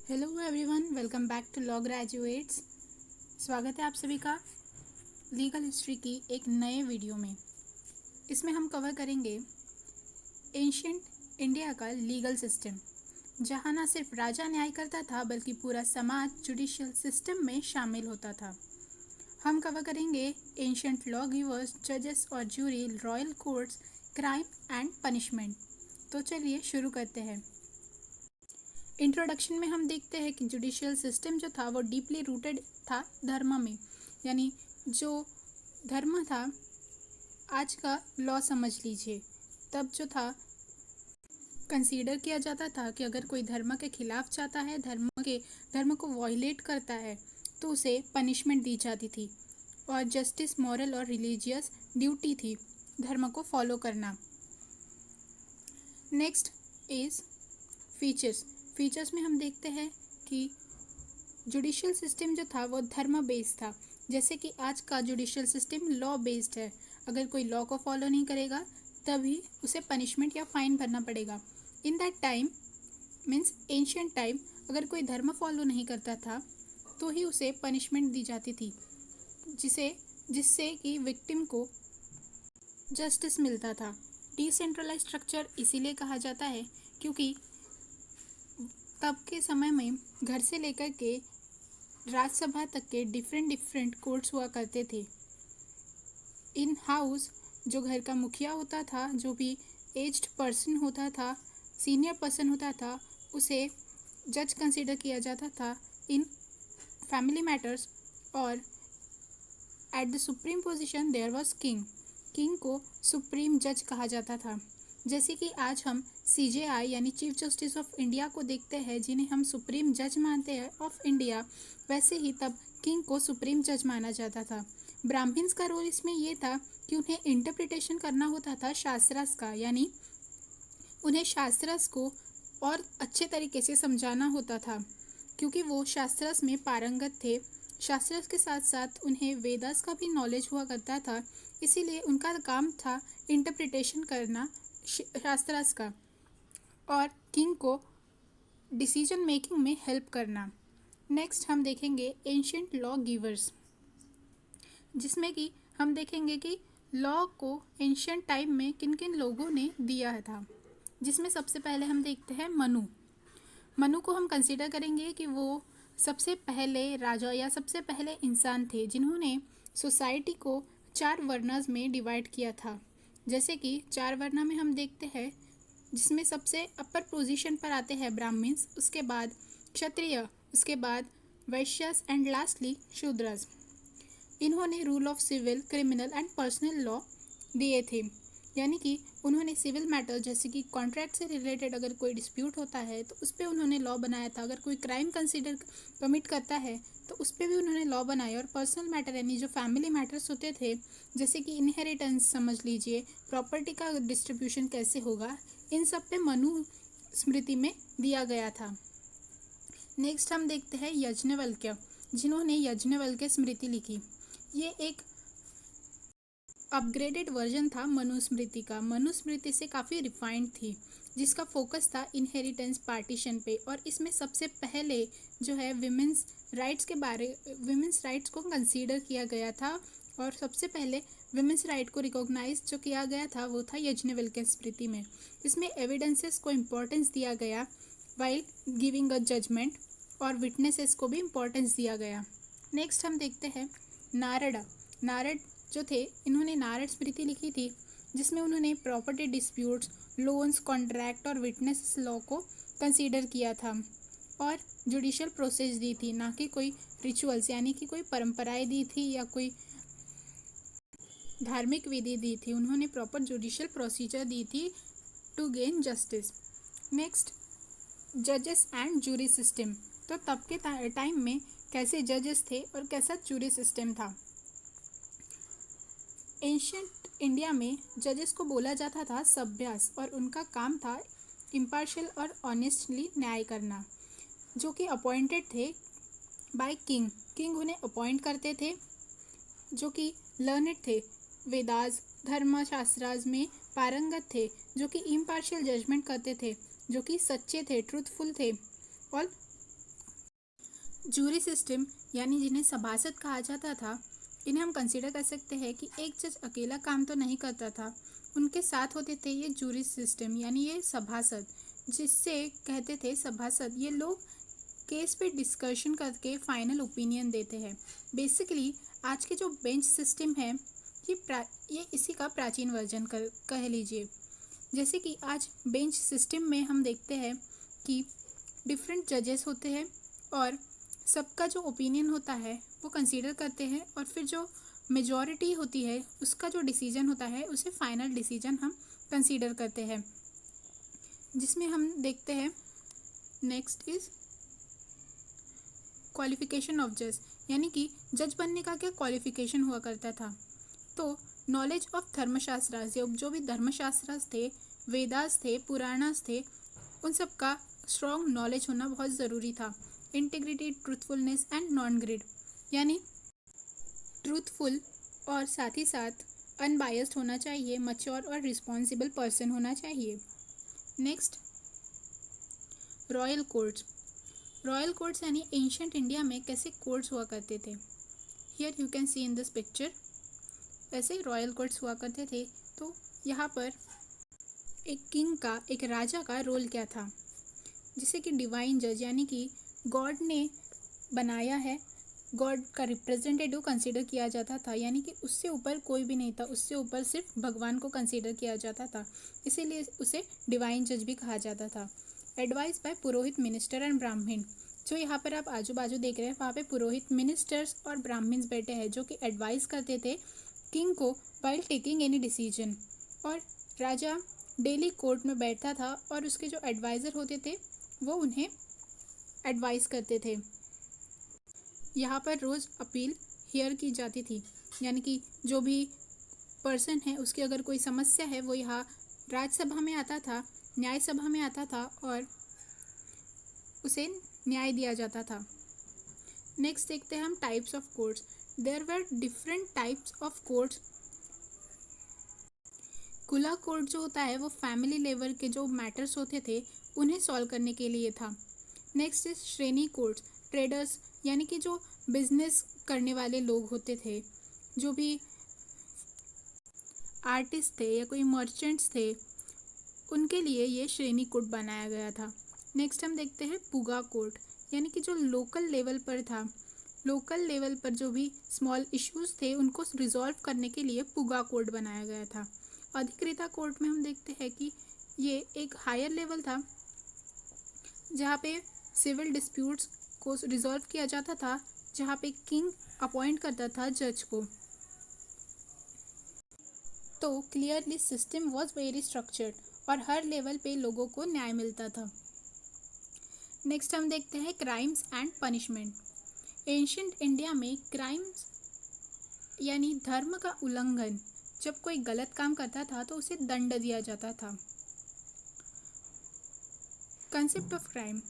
Hello everyone, welcome back to law graduates. स्वागत है आप सभी का लीगल हिस्ट्री की एक नए वीडियो में। इसमें हम कवर करेंगे एंशियंट इंडिया का लीगल सिस्टम, जहां ना सिर्फ राजा न्याय करता था बल्कि पूरा समाज जुडिशियल सिस्टम में शामिल होता था। हम कवर करेंगे एंशियंट लॉ गिवर्स, जजेस और jury, royal courts, crime and punishment. तो चलिए शुरू करते हैं। इंट्रोडक्शन में हम देखते हैं कि जुडिशियल सिस्टम जो था वो डीपली रूटेड था धर्म में, यानी जो धर्म था, आज का लॉ समझ लीजिए, तब जो था कंसीडर किया जाता था कि अगर कोई धर्म के खिलाफ जाता है, धर्म को वॉयलेट करता है, तो उसे पनिशमेंट दी जाती थी। और जस्टिस मॉरल और रिलीजियस ड्यूटी थी धर्म को फॉलो करना। नेक्स्ट इज फीचर्स में हम देखते हैं कि जुडिशियल सिस्टम जो था वो धर्म बेस्ड था, जैसे कि आज का जुडिशियल सिस्टम लॉ बेस्ड है। अगर कोई लॉ को फॉलो नहीं करेगा तभी उसे पनिशमेंट या फाइन भरना पड़ेगा। In that time means ancient time, अगर कोई धर्म फॉलो नहीं करता था तो ही उसे पनिशमेंट दी जाती थी, जिससे कि विक्टिम को जस्टिस मिलता था। डिसेंट्रलाइज स्ट्रक्चर इसीलिए कहा जाता है क्योंकि तब के समय में घर से लेकर के राज्यसभा तक के डिफरेंट कोर्ट्स हुआ करते थे। इन हाउस जो घर का मुखिया होता था, जो भी एज्ड पर्सन होता था, सीनियर पर्सन होता था, उसे जज कंसीडर किया जाता था इन फैमिली मैटर्स। और at the supreme position there was king को सुप्रीम जज कहा जाता था। जैसे कि आज हम CJI यानी चीफ जस्टिस ऑफ इंडिया को देखते हैं, जिन्हें हम सुप्रीम जज मानते हैं ऑफ इंडिया, वैसे ही तब किंग को सुप्रीम जज माना जाता था। ब्राह्मण्स का रोल इसमें यह था कि उन्हें इंटरप्रिटेशन करना होता था शास्त्रास का, यानी उन्हें शास्त्रास को और अच्छे तरीके से समझाना होता था, क्योंकि वो शास्त्रास में पारंगत थे। शास्त्रास के साथ साथ उन्हें वेदास का भी नॉलेज हुआ करता था, इसीलिए उनका काम था इंटरप्रिटेशन करना शास्त्रास का और किंग को डिसीजन मेकिंग में हेल्प करना। नेक्स्ट हम देखेंगे एंशियंट लॉ गिवर्स, जिसमें कि हम देखेंगे कि लॉ को एंशियंट टाइम में किन किन लोगों ने दिया था। जिसमें सबसे पहले हम देखते हैं मनु को हम कंसीडर करेंगे कि वो सबसे पहले राजा या सबसे पहले इंसान थे जिन्होंने सोसाइटी को 4 वर्णास में डिवाइड किया था। जैसे कि 4 वर्णा में हम देखते हैं, जिसमें सबसे अपर पोजीशन पर आते हैं ब्राह्मण्स, उसके बाद क्षत्रिय, उसके बाद वैश्यस एंड लास्टली शूद्रस। इन्होंने rule of civil, criminal and personal law दिए थे, यानी कि उन्होंने सिविल मैटर जैसे कि कॉन्ट्रैक्ट से रिलेटेड अगर कोई डिस्प्यूट होता है तो उस पर उन्होंने लॉ बनाया था। अगर कोई क्राइम कमिट करता है तो उस पर भी उन्होंने लॉ बनाया। और पर्सनल मैटर यानी जो फैमिली मैटर्स होते थे, जैसे कि इनहेरिटेंस समझ लीजिए, प्रॉपर्टी का डिस्ट्रीब्यूशन कैसे होगा, इन सब पे मनु स्मृति में दिया गया था। नेक्स्ट हम देखते हैं याज्ञवल्क्य, जिन्होंने याज्ञवल्क्य स्मृति लिखी। ये एक अपग्रेडेड वर्जन था मनुस्मृति का। मनुस्मृति से काफ़ी रिफाइंड थी, जिसका फोकस था इनहेरिटेंस पार्टीशन पे। और इसमें सबसे पहले जो है विमेंस राइट्स को कंसीडर किया गया था, और सबसे पहले विमेंस राइट को रिकॉग्नाइज जो किया गया था वो था याज्ञवल्क्य स्मृति में। इसमें एविडेंसेस को इम्पोर्टेंस दिया गया वाइल गिविंग अ जजमेंट, और विटनेसेस को भी इम्पोर्टेंस दिया गया। नेक्स्ट हम देखते हैं नारद जो थे, इन्होंने नारद स्मृति लिखी थी, जिसमें उन्होंने प्रॉपर्टी डिस्प्यूट्स, लोन्स, कॉन्ट्रैक्ट और विटनेस लॉ को कंसीडर किया था, और जुडिशियल प्रोसेस दी थी, ना कि कोई रिचुअल्स यानी कि कोई परंपराएं दी थी या कोई धार्मिक विधि दी थी। उन्होंने प्रॉपर जुडिशियल प्रोसीजर दी थी टू गेन जस्टिस। नेक्स्ट जजेस एंड जूरी सिस्टम। तो तब के टाइम में कैसे जजेस थे और कैसा जूरी सिस्टम था। एंशियंट इंडिया में जजेस को बोला जाता था सभ्यास, और उनका काम था इम्पार्शियल और ऑनेस्टली न्याय करना, जो कि अपॉइंटेड थे बाय किंग उन्हें अपॉइंट करते थे, जो कि लर्नेड थे, वेदास धर्मशास्त्रास में पारंगत थे, जो कि इम्पार्शियल जजमेंट करते थे, जो कि सच्चे थे, ट्रूथफुल थे, और जूरी सिस्टम यानी जिन्हें सभासद कहा जाता था, इन्हें हम कंसीडर कर सकते हैं कि एक जज अकेला काम तो नहीं करता था, उनके साथ होते थे ये जूरी सिस्टम यानी ये सभासद, जिससे कहते थे सभासद। ये लोग केस पे डिस्कशन करके फाइनल ओपिनियन देते हैं। बेसिकली आज के जो बेंच सिस्टम है ये इसी का प्राचीन वर्जन कह लीजिए। जैसे कि आज बेंच सिस्टम में हम देखते हैं कि डिफरेंट जजेस होते हैं और सबका जो ओपिनियन होता है वो कंसीडर करते हैं, और फिर जो मेजॉरिटी होती है उसका जो डिसीजन होता है उसे फाइनल डिसीजन हम कंसीडर करते हैं। जिसमें हम देखते हैं नेक्स्ट इज क्वालिफिकेशन ऑफ जज, यानी कि जज बनने का क्या क्वालिफिकेशन हुआ करता था। तो नॉलेज ऑफ धर्मशास्त्र, जो भी धर्मशास्त्र थे, वेदास थे, पुराणास थे, उन सब का स्ट्रॉन्ग नॉलेज होना बहुत ज़रूरी था। Integrity, truthfulness and non grid, यानी ट्रूथफुल और साथ ही साथ अनबायस्ड होना चाहिए, मैच्योर और रिस्पॉन्सिबल पर्सन होना चाहिए। Next royal courts. Royal courts यानी एंशिएंट इंडिया में कैसे कोर्ट्स हुआ करते थे। Here you can see in this picture, ऐसे रॉयल कोर्ट्स हुआ करते थे। तो यहाँ पर एक किंग का, एक राजा का रोल क्या था, जिसे कि डिवाइन जज यानी कि गॉड ने बनाया है, गॉड का रिप्रेजेंटेटिव कंसीडर किया जाता था, यानी कि उससे ऊपर कोई भी नहीं था, उससे ऊपर सिर्फ भगवान को कंसीडर किया जाता था, इसीलिए उसे डिवाइन जज भी कहा जाता था। Advice by purohit, minister and Brahmin. जो यहाँ पर आप आजू बाजू देख रहे हैं वहाँ पे पुरोहित, मिनिस्टर्स और ब्राह्मण्स बैठे हैं जो कि एडवाइस करते थे किंग को वाइल टेकिंग एनी डिसीजन। और राजा डेली कोर्ट में बैठता था और उसके जो एडवाइज़र होते थे वो उन्हें एडवाइस करते थे। यहाँ पर रोज़ अपील हियर की जाती थी, यानी कि जो भी पर्सन है उसकी अगर कोई समस्या है वो यहाँ राज्यसभा में आता था, न्याय सभा में आता था और उसे न्याय दिया जाता था। नेक्स्ट देखते हैं हम types of courts. There were different types of courts. खुला कोर्ट जो होता है वो फैमिली लेवल के जो मैटर्स होते थे उन्हें सॉल्व करने के लिए था। नेक्स्ट इज श्रेणी कोर्ट्स। ट्रेडर्स यानी कि जो बिजनेस करने वाले लोग होते थे, जो भी आर्टिस्ट थे या कोई मर्चेंट्स थे, उनके लिए ये श्रेणी कोर्ट बनाया गया था। नेक्स्ट हम देखते हैं पुगा कोर्ट, यानी कि जो लोकल लेवल पर था, लोकल लेवल पर जो भी स्मॉल इश्यूज थे उनको रिजॉल्व करने के लिए पुगा कोर्ट बनाया गया था। अधिकृता कोर्ट में हम देखते हैं कि ये एक हायर लेवल था जहाँ पे सिविल डिस्प्यूट्स को रिजॉल्व किया जाता था, जहाँ पे किंग अपॉइंट करता था जज को। तो clearly system was very structured और हर लेवल पे लोगों को न्याय मिलता था। नेक्स्ट हम देखते हैं crimes and punishment. Ancient India में क्राइम्स यानी धर्म का उल्लंघन, जब कोई गलत काम करता था तो उसे दंड दिया जाता था। कंसेप्ट ऑफ क्राइम,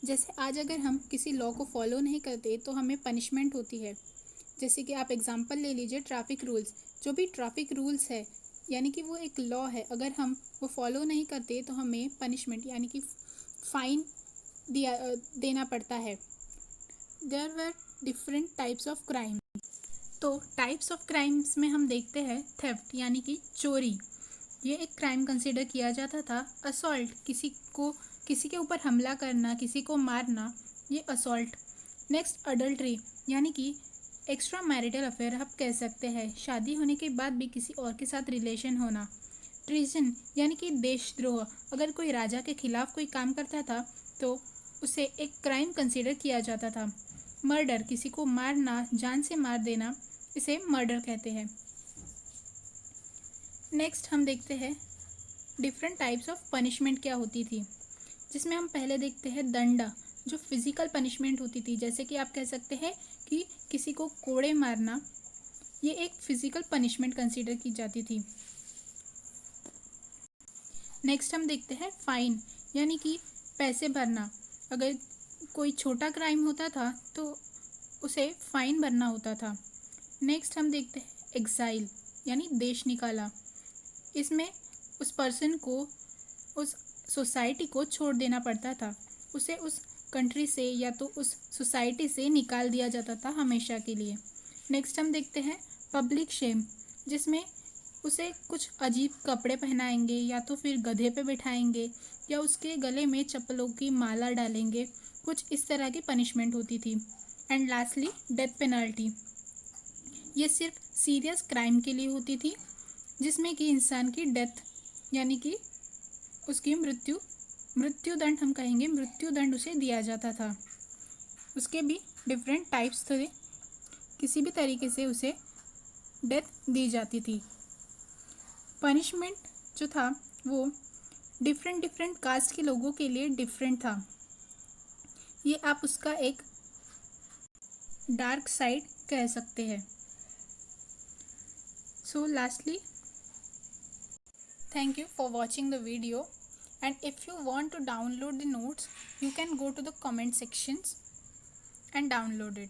जैसे आज अगर हम किसी लॉ को फॉलो नहीं करते तो हमें पनिशमेंट होती है। जैसे कि आप एग्जांपल ले लीजिए ट्रैफिक रूल्स। जो भी ट्रैफिक रूल्स है यानी कि वो एक लॉ है, अगर हम वो फॉलो नहीं करते तो हमें पनिशमेंट यानी कि फाइन देना पड़ता है। There were different types of crime. तो टाइप्स ऑफ क्राइम्स में हम देखते हैं थेफ्ट यानी कि चोरी, ये एक क्राइम कंसिडर किया जाता था। असॉल्ट, किसी के ऊपर हमला करना, किसी को मारना, ये असॉल्ट। नेक्स्ट अडल्ट्री यानी कि एक्स्ट्रा मैरिटल अफेयर आप कह सकते हैं, शादी होने के बाद भी किसी और के साथ रिलेशन होना। ट्रीजन यानी कि देशद्रोह, अगर कोई राजा के खिलाफ कोई काम करता था तो उसे एक क्राइम कंसिडर किया जाता था। मर्डर, किसी को मारना, जान से मार देना, इसे मर्डर कहते हैं। नेक्स्ट हम देखते हैं डिफरेंट टाइप्स ऑफ पनिशमेंट क्या होती थी, जिसमें हम पहले देखते हैं दंडा, जो फिजिकल पनिशमेंट होती थी। जैसे कि आप कह सकते हैं कि किसी को कोड़े मारना, ये एक फिजिकल पनिशमेंट कंसीडर की जाती थी। नेक्स्ट हम देखते हैं फाइन यानी कि पैसे भरना। अगर कोई छोटा क्राइम होता था तो उसे फाइन भरना होता था। नेक्स्ट हम देखते हैं एग्जाइल यानी देश निकाला। इसमें उस पर्सन को, उस सोसाइटी को छोड़ देना पड़ता था, उसे उस कंट्री से या तो उस सोसाइटी से निकाल दिया जाता था हमेशा के लिए। नेक्स्ट हम देखते हैं पब्लिक शेम, जिसमें उसे कुछ अजीब कपड़े पहनाएंगे या तो फिर गधे पे बिठाएंगे या उसके गले में चप्पलों की माला डालेंगे, कुछ इस तरह की पनिशमेंट होती थी। एंड लास्टली डेथ पेनल्टी, ये सिर्फ सीरियस क्राइम के लिए होती थी, जिसमें कि इंसान की डेथ यानी कि उसकी मृत्युदंड हम कहेंगे, मृत्युदंड उसे दिया जाता था। उसके भी डिफरेंट टाइप्स थे, किसी भी तरीके से उसे डेथ दी जाती थी। पनिशमेंट जो था वो डिफरेंट कास्ट के लोगों के लिए डिफरेंट था। ये आप उसका एक डार्क साइड कह सकते हैं। सो lastly, thank you for watching the video, and if you want to download the notes you can go to the comment sections and download it.